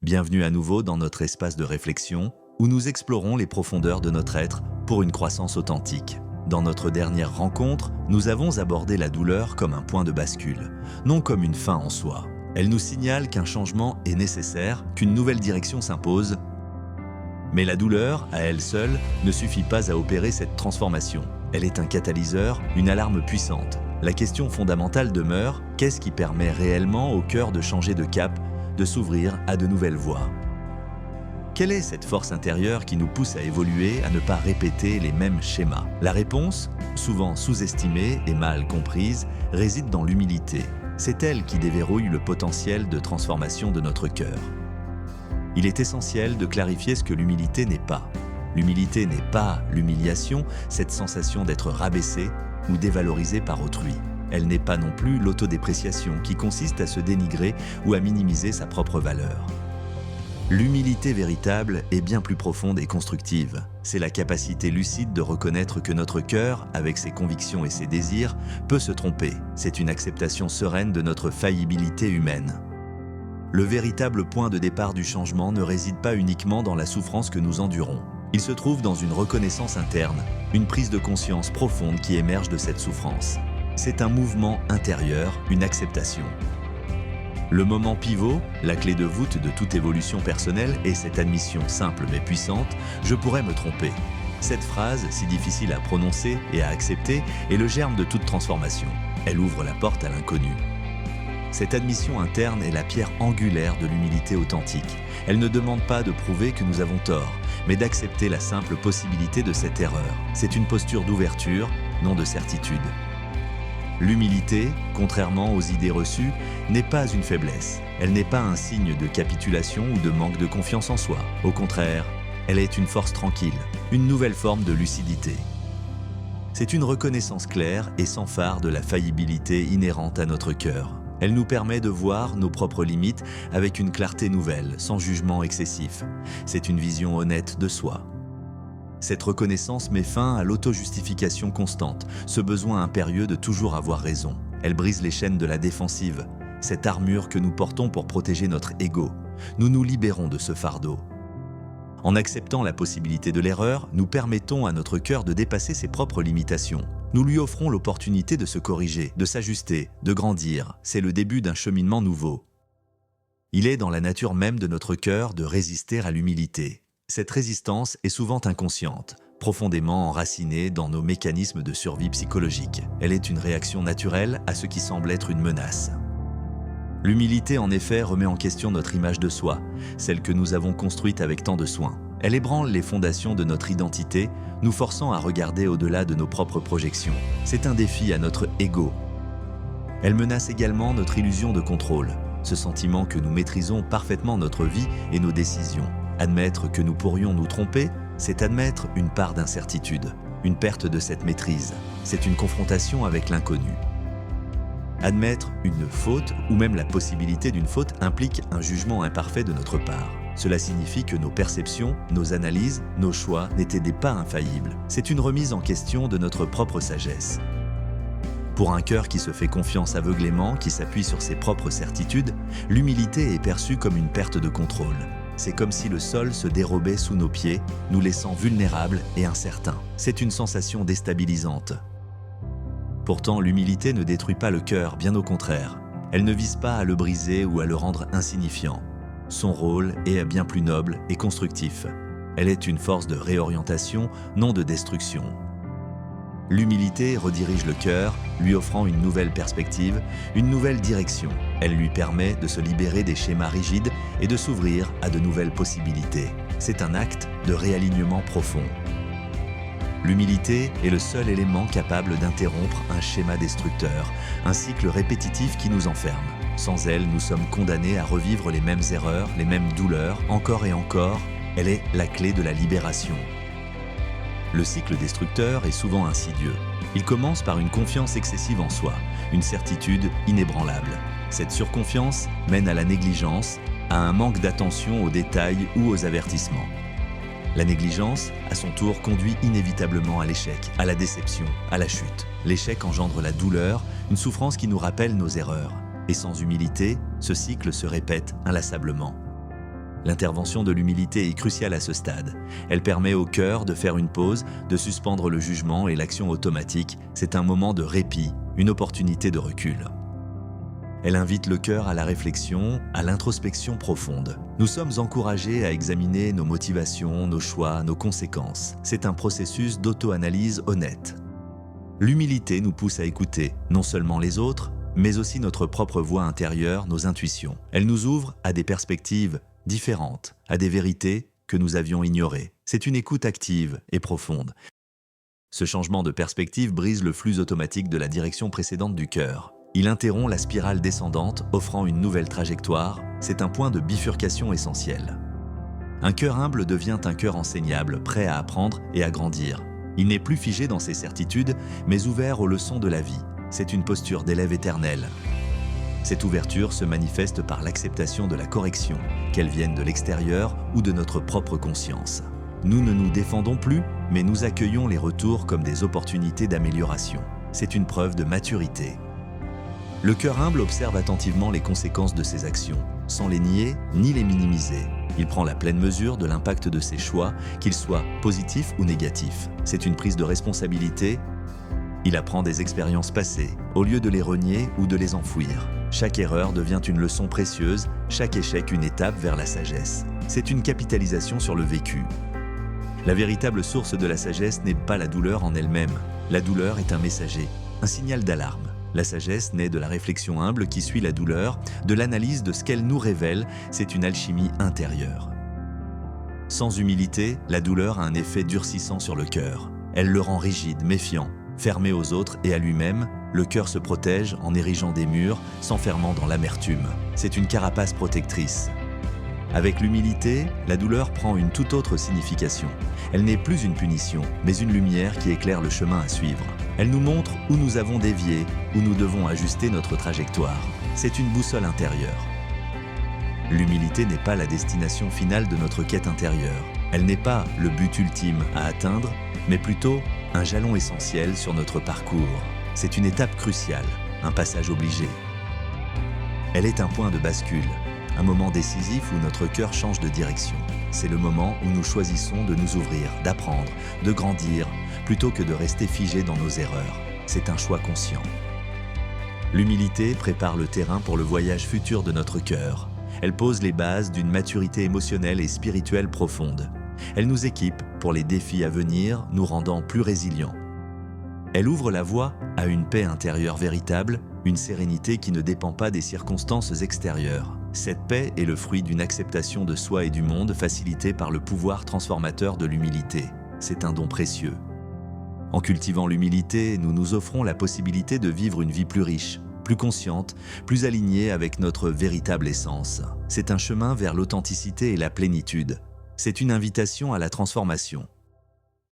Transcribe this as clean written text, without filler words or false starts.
Bienvenue à nouveau dans notre espace de réflexion où nous explorons les profondeurs de notre être pour une croissance authentique. Dans notre dernière rencontre, nous avons abordé la douleur comme un point de bascule, non comme une fin en soi. Elle nous signale qu'un changement est nécessaire, qu'une nouvelle direction s'impose. Mais la douleur, à elle seule, ne suffit pas à opérer cette transformation. Elle est un catalyseur, une alarme puissante. La question fondamentale demeure, qu'est-ce qui permet réellement au cœur de changer de cap, de s'ouvrir à de nouvelles voies? Quelle est cette force intérieure qui nous pousse à évoluer, à ne pas répéter les mêmes schémas? La réponse, souvent sous-estimée et mal comprise, réside dans l'humilité. C'est elle qui déverrouille le potentiel de transformation de notre cœur. Il est essentiel de clarifier ce que l'humilité n'est pas. L'humilité n'est pas l'humiliation, cette sensation d'être rabaissé ou dévalorisé par autrui. Elle n'est pas non plus l'autodépréciation qui consiste à se dénigrer ou à minimiser sa propre valeur. L'humilité véritable est bien plus profonde et constructive. C'est la capacité lucide de reconnaître que notre cœur, avec ses convictions et ses désirs, peut se tromper. C'est une acceptation sereine de notre faillibilité humaine. Le véritable point de départ du changement ne réside pas uniquement dans la souffrance que nous endurons. Il se trouve dans une reconnaissance interne, une prise de conscience profonde qui émerge de cette souffrance. C'est un mouvement intérieur, une acceptation. Le moment pivot, la clé de voûte de toute évolution personnelle est cette admission simple mais puissante « je pourrais me tromper ». Cette phrase, si difficile à prononcer et à accepter, est le germe de toute transformation. Elle ouvre la porte à l'inconnu. Cette admission interne est la pierre angulaire de l'humilité authentique. Elle ne demande pas de prouver que nous avons tort, mais d'accepter la simple possibilité de cette erreur. C'est une posture d'ouverture, non de certitude. L'humilité, contrairement aux idées reçues, n'est pas une faiblesse. Elle n'est pas un signe de capitulation ou de manque de confiance en soi. Au contraire, elle est une force tranquille, une nouvelle forme de lucidité. C'est une reconnaissance claire et sans phare de la faillibilité inhérente à notre cœur. Elle nous permet de voir nos propres limites avec une clarté nouvelle, sans jugement excessif. C'est une vision honnête de soi. Cette reconnaissance met fin à l'auto-justification constante, ce besoin impérieux de toujours avoir raison. Elle brise les chaînes de la défensive, cette armure que nous portons pour protéger notre ego. Nous nous libérons de ce fardeau. En acceptant la possibilité de l'erreur, nous permettons à notre cœur de dépasser ses propres limitations. Nous lui offrons l'opportunité de se corriger, de s'ajuster, de grandir. C'est le début d'un cheminement nouveau. Il est dans la nature même de notre cœur de résister à l'humilité. Cette résistance est souvent inconsciente, profondément enracinée dans nos mécanismes de survie psychologique. Elle est une réaction naturelle à ce qui semble être une menace. L'humilité, en effet, remet en question notre image de soi, celle que nous avons construite avec tant de soin. Elle ébranle les fondations de notre identité, nous forçant à regarder au-delà de nos propres projections. C'est un défi à notre ego. Elle menace également notre illusion de contrôle, ce sentiment que nous maîtrisons parfaitement notre vie et nos décisions. Admettre que nous pourrions nous tromper, c'est admettre une part d'incertitude, une perte de cette maîtrise. C'est une confrontation avec l'inconnu. Admettre une faute ou même la possibilité d'une faute implique un jugement imparfait de notre part. Cela signifie que nos perceptions, nos analyses, nos choix n'étaient pas infaillibles. C'est une remise en question de notre propre sagesse. Pour un cœur qui se fait confiance aveuglément, qui s'appuie sur ses propres certitudes, l'humilité est perçue comme une perte de contrôle. C'est comme si le sol se dérobait sous nos pieds, nous laissant vulnérables et incertains. C'est une sensation déstabilisante. Pourtant, l'humilité ne détruit pas le cœur, bien au contraire. Elle ne vise pas à le briser ou à le rendre insignifiant. Son rôle est bien plus noble et constructif. Elle est une force de réorientation, non de destruction. L'humilité redirige le cœur, lui offrant une nouvelle perspective, une nouvelle direction. Elle lui permet de se libérer des schémas rigides et de s'ouvrir à de nouvelles possibilités. C'est un acte de réalignement profond. L'humilité est le seul élément capable d'interrompre un schéma destructeur, un cycle répétitif qui nous enferme. Sans elle, nous sommes condamnés à revivre les mêmes erreurs, les mêmes douleurs, encore et encore. Elle est la clé de la libération. Le cycle destructeur est souvent insidieux. Il commence par une confiance excessive en soi, une certitude inébranlable. Cette surconfiance mène à la négligence, à un manque d'attention aux détails ou aux avertissements. La négligence, à son tour, conduit inévitablement à l'échec, à la déception, à la chute. L'échec engendre la douleur, une souffrance qui nous rappelle nos erreurs. Et sans humilité, ce cycle se répète inlassablement. L'intervention de l'humilité est cruciale à ce stade. Elle permet au cœur de faire une pause, de suspendre le jugement et l'action automatique. C'est un moment de répit, une opportunité de recul. Elle invite le cœur à la réflexion, à l'introspection profonde. Nous sommes encouragés à examiner nos motivations, nos choix, nos conséquences. C'est un processus d'auto-analyse honnête. L'humilité nous pousse à écouter, non seulement les autres, mais aussi notre propre voix intérieure, nos intuitions. Elle nous ouvre à des perspectives différentes, à des vérités que nous avions ignorées. C'est une écoute active et profonde. Ce changement de perspective brise le flux automatique de la direction précédente du cœur. Il interrompt la spirale descendante, offrant une nouvelle trajectoire. C'est un point de bifurcation essentiel. Un cœur humble devient un cœur enseignable, prêt à apprendre et à grandir. Il n'est plus figé dans ses certitudes, mais ouvert aux leçons de la vie. C'est une posture d'élève éternel. Cette ouverture se manifeste par l'acceptation de la correction, qu'elle vienne de l'extérieur ou de notre propre conscience. Nous ne nous défendons plus, mais nous accueillons les retours comme des opportunités d'amélioration. C'est une preuve de maturité. Le cœur humble observe attentivement les conséquences de ses actions, sans les nier ni les minimiser. Il prend la pleine mesure de l'impact de ses choix, qu'ils soient positifs ou négatifs. C'est une prise de responsabilité. Il apprend des expériences passées, au lieu de les renier ou de les enfouir. Chaque erreur devient une leçon précieuse, chaque échec une étape vers la sagesse. C'est une capitalisation sur le vécu. La véritable source de la sagesse n'est pas la douleur en elle-même. La douleur est un messager, un signal d'alarme. La sagesse naît de la réflexion humble qui suit la douleur, de l'analyse de ce qu'elle nous révèle. C'est une alchimie intérieure. Sans humilité, la douleur a un effet durcissant sur le cœur. Elle le rend rigide, méfiant, fermé aux autres et à lui-même. Le cœur se protège en érigeant des murs, s'enfermant dans l'amertume. C'est une carapace protectrice. Avec l'humilité, la douleur prend une toute autre signification. Elle n'est plus une punition, mais une lumière qui éclaire le chemin à suivre. Elle nous montre où nous avons dévié, où nous devons ajuster notre trajectoire. C'est une boussole intérieure. L'humilité n'est pas la destination finale de notre quête intérieure. Elle n'est pas le but ultime à atteindre, mais plutôt un jalon essentiel sur notre parcours. C'est une étape cruciale, un passage obligé. Elle est un point de bascule, un moment décisif où notre cœur change de direction. C'est le moment où nous choisissons de nous ouvrir, d'apprendre, de grandir, plutôt que de rester figés dans nos erreurs. C'est un choix conscient. L'humilité prépare le terrain pour le voyage futur de notre cœur. Elle pose les bases d'une maturité émotionnelle et spirituelle profonde. Elle nous équipe pour les défis à venir, nous rendant plus résilients. Elle ouvre la voie à une paix intérieure véritable, une sérénité qui ne dépend pas des circonstances extérieures. Cette paix est le fruit d'une acceptation de soi et du monde facilitée par le pouvoir transformateur de l'humilité. C'est un don précieux. En cultivant l'humilité, nous nous offrons la possibilité de vivre une vie plus riche, plus consciente, plus alignée avec notre véritable essence. C'est un chemin vers l'authenticité et la plénitude. C'est une invitation à la transformation.